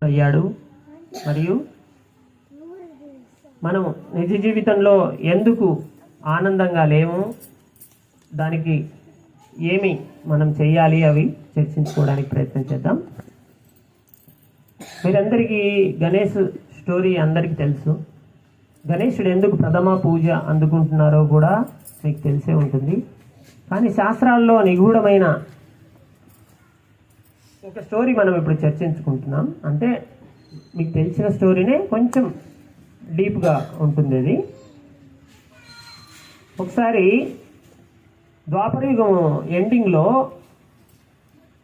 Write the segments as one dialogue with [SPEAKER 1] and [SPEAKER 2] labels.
[SPEAKER 1] అయ్యాడు. మరియు మనం నిజ జీవితంలో ఎందుకు ఆనందంగా లేము, దానికి ఏమి మనం చేయాలి, అవి చర్చించుకోవడానికి ప్రయత్నం చేద్దాం. మీరందరికీ గణేష్ స్టోరీ అందరికీ తెలుసు. గణేశుడు ఎందుకు ప్రథమ పూజ అందుకుంటున్నారో కూడా మీకు తెలిసే ఉంటుంది. కానీ శాస్త్రాల్లో నిగూఢమైన ఒక స్టోరీ మనం ఇప్పుడు చర్చించుకుంటున్నాం. అంటే మీకు తెలిసిన స్టోరీనే కొంచెం డీప్గా ఉంటుంది. అది ఒకసారి ద్వాపరయుగం ఎండింగ్లో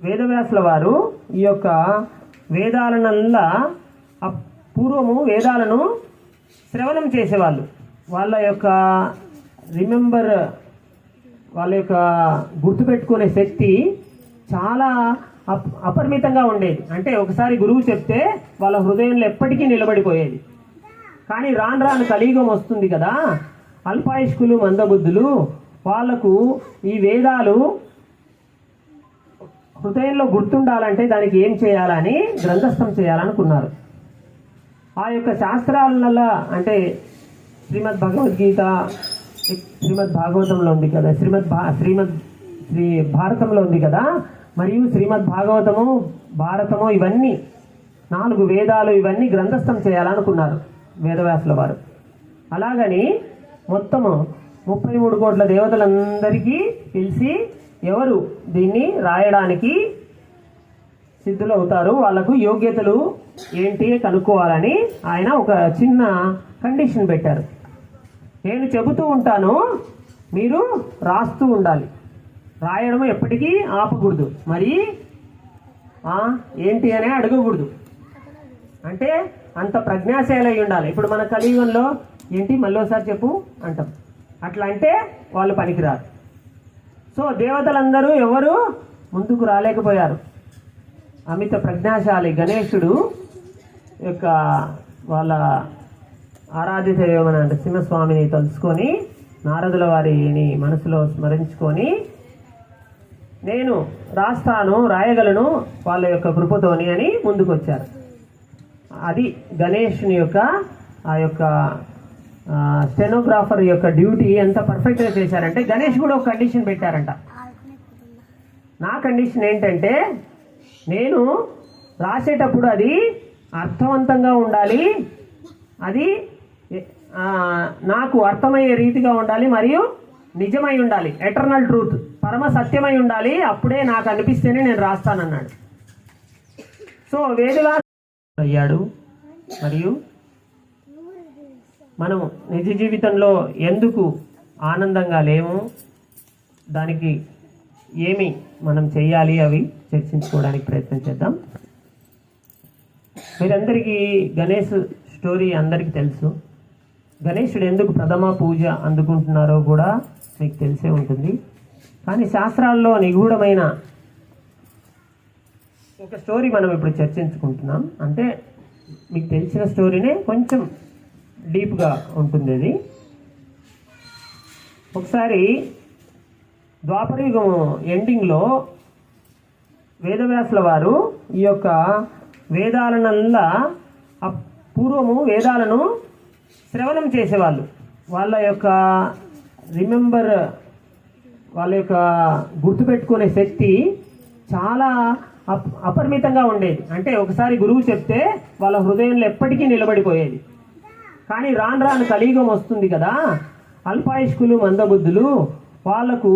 [SPEAKER 1] వేదవ్యాసుల వారు ఈ యొక్క వేదాలనల్లా పూర్వము వేదాలను శ్రవణం చేసేవాళ్ళు. వాళ్ళ యొక్క వాళ్ళ యొక్క గుర్తుపెట్టుకునే శక్తి చాలా అపరిమితంగా ఉండేది. అంటే ఒకసారి గురువు చెప్తే వాళ్ళ హృదయంలో ఎప్పటికీ నిలబడిపోయేది. కానీ రాను రాను కలియుగం వస్తుంది కదా, అల్పాయుష్కులు మందబుద్ధులు వాళ్లకు ఈ వేదాలు హృదయంలో గుర్తుండాలంటే దానికి ఏం చేయాలని గ్రంథస్థం చేయాలనుకున్నారు. ఆ యొక్క శాస్త్రాల అంటే శ్రీమద్ భగవద్గీత శ్రీమద్ భాగవతంలో ఉంది కదా, శ్రీ భారతంలో ఉంది కదా, మరియు శ్రీమద్ భాగవతము భారతము ఇవన్నీ 4 వేదాలు ఇవన్నీ గ్రంథస్థం చేయాలనుకున్నారు వేదవ్యాసుల వారు. అలాగని మొత్తము 33 కోట్ల దేవతలందరికీ పిలిచి ఎవరు దీన్ని రాయడానికి సిద్ధులు అవుతారు, వాళ్లకు యోగ్యతలు ఏంటి కనుక్కోవాలని ఆయన ఒక చిన్న కండిషన్ పెట్టారు. నేను చెబుతూ ఉంటాను, మీరు రాస్తూ ఉండాలి, రాయడం ఎప్పటికీ ఆపకూడదు, మరి ఏంటి అనే అడగకూడదు. అంటే అంత ప్రజ్ఞాశీలై ఉండాలి. ఇప్పుడు మన కలియుగంలో ఏంటి మళ్ళీసారి చెప్పు అంటాం, అట్లా అంటే వాళ్ళు పనికిరారు. సో దేవతలందరూ ఎవరు ముందుకు రాలేకపోయారు. అమిత ప్రజ్ఞాశాలి గణేశుడు యొక్క వాళ్ళ ఆరాధ్య దైవమైన నరసింహస్వామిని తలుచుకొని నారదుల వారిని మనసులో స్మరించుకొని నేను రాస్తాను, రాయగలను వాళ్ళ యొక్క కృపతోని అని ముందుకు వచ్చారు. అది గణేషుని యొక్క ఆ యొక్క స్టెనోగ్రాఫర్ యొక్క డ్యూటీ ఎంత పర్ఫెక్ట్గా చేశారంటే, గణేష్ కూడా ఒక కండిషన్ పెట్టారంట. నా కండిషన్ ఏంటంటే, నేను రాసేటప్పుడు అది అర్థవంతంగా ఉండాలి, అది నాకు అర్థమయ్యే రీతిగా ఉండాలి, మరియు నిజమై ఉండాలి, ఎటర్నల్ ట్రూత్, పరమ సత్యమై ఉండాలి, అప్పుడే నాకు అనిపిస్తేనే నేను రాస్తానన్నాడు. సో వేదవ్యాసుడు అయ్యాడు. మరియు మనం నిజ జీవితంలో ఎందుకు ఆనందంగా లేము, దానికి ఏమి మనం చేయాలి, అవి చర్చించుకోవడానికి ప్రయత్నం చేద్దాం. మీరందరికీ గణేష్ స్టోరీ అందరికీ తెలుసు. గణేశుడు ఎందుకు ప్రథమ పూజ అందుకుంటున్నారో కూడా మీకు తెలిసే ఉంటుంది. కానీ శాస్త్రాల్లో నిగూఢమైన ఒక స్టోరీ మనం ఇప్పుడు చర్చించుకుంటున్నాం. అంటే మీకు తెలిసిన స్టోరీనే కొంచెం డీప్గా ఉంటుంది. అది ఒకసారి ద్వాపరయుగం ఎండింగ్లో వేదవ్యాసుల వారు ఈ యొక్క వేదాలనల్లా పూర్వము వేదాలను శ్రవణం చేసేవాళ్ళు. వాళ్ళ యొక్క వాళ్ళ యొక్క గుర్తుపెట్టుకునే శక్తి చాలా అపరిమితంగా ఉండేది. అంటే ఒకసారి గురువు చెప్తే వాళ్ళ హృదయంలో ఎప్పటికీ నిలబడిపోయేది. కానీ రాను రాను కలియుగం వస్తుంది కదా, అల్పాయుష్కులు మందబుద్ధులు వాళ్లకు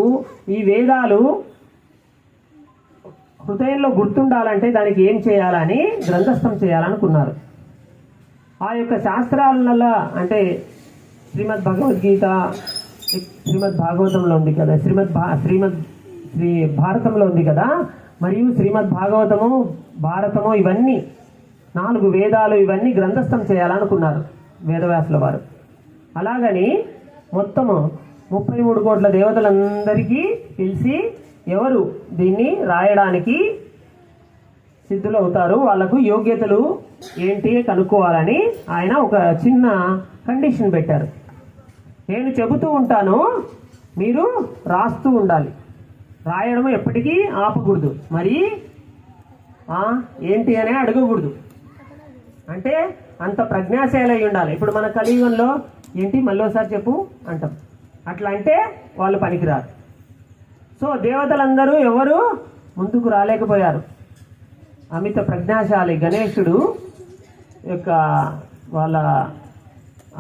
[SPEAKER 1] ఈ వేదాలు హృదయంలో గుర్తుండాలంటే దానికి ఏం చేయాలని గ్రంథస్థం చేయాలనుకున్నారు. ఆ యొక్క శాస్త్రాల అంటే శ్రీమద్ భగవద్గీత శ్రీమద్ భాగవతంలో ఉంది కదా, శ్రీ భారతంలో ఉంది కదా, మరియు శ్రీమద్ భాగవతము భారతము ఇవన్నీ 4 వేదాలు ఇవన్నీ గ్రంథస్థం చేయాలనుకున్నారు వేదవ్యాసుల వారు. అలాగని మొత్తము 33 కోట్ల దేవతలందరికీ పిలిచి ఎవరు దీన్ని రాయడానికి సిద్ధులు అవుతారు, వాళ్లకు యోగ్యతలు ఏంటి కనుక్కోవాలని ఆయన ఒక చిన్న కండిషన్ పెట్టారు. నేను చెబుతూ ఉంటాను, మీరు రాస్తూ ఉండాలి, రాయడం ఎప్పటికీ ఆపకూడదు, మరి ఏంటి అనే అడగకూడదు. అంటే అంత ప్రజ్ఞాశాలి అయి ఉండాలి. ఇప్పుడు మన కలియుగంలో ఏంటి మళ్ళీసారి చెప్పు అంటాం, అట్లా అంటే వాళ్ళు పనికిరారు. సో దేవతలందరూ ఎవరు ముందుకు రాలేకపోయారు. అమిత ప్రజ్ఞాశాలి గణేశుడు యొక్క వాళ్ళ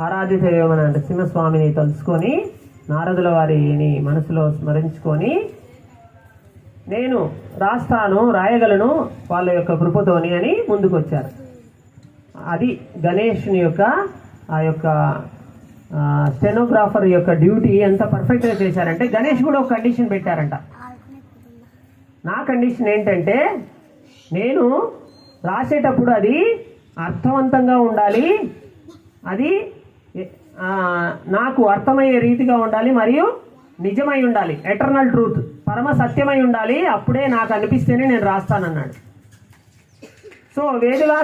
[SPEAKER 1] ఆరాధ్య దైవమైన నరసింహస్వామిని తలుచుకొని నారదుల వారిని మనసులో స్మరించుకొని నేను రాస్తాను, రాయగలను వాళ్ళ యొక్క కృపతోని అని ముందుకు వచ్చారు. అది గణేష్ని యొక్క ఆ యొక్క స్టెనోగ్రాఫర్ యొక్క డ్యూటీ ఎంత పర్ఫెక్ట్గా చేశారంటే, గణేష్ కూడా ఒక కండిషన్ పెట్టారంట. నా కండిషన్ ఏంటంటే నేను రాసేటప్పుడు అది అర్థవంతంగా ఉండాలి, అది నాకు అర్థమయ్యే రీతిగా ఉండాలి, మరియు నిజమై ఉండాలి, ఎటర్నల్ ట్రూత్, పరమ సత్యమై ఉండాలి. అప్పుడే నాకు అనిపిస్తేనే నేను రాస్తానన్నాడు. సో వేదిగా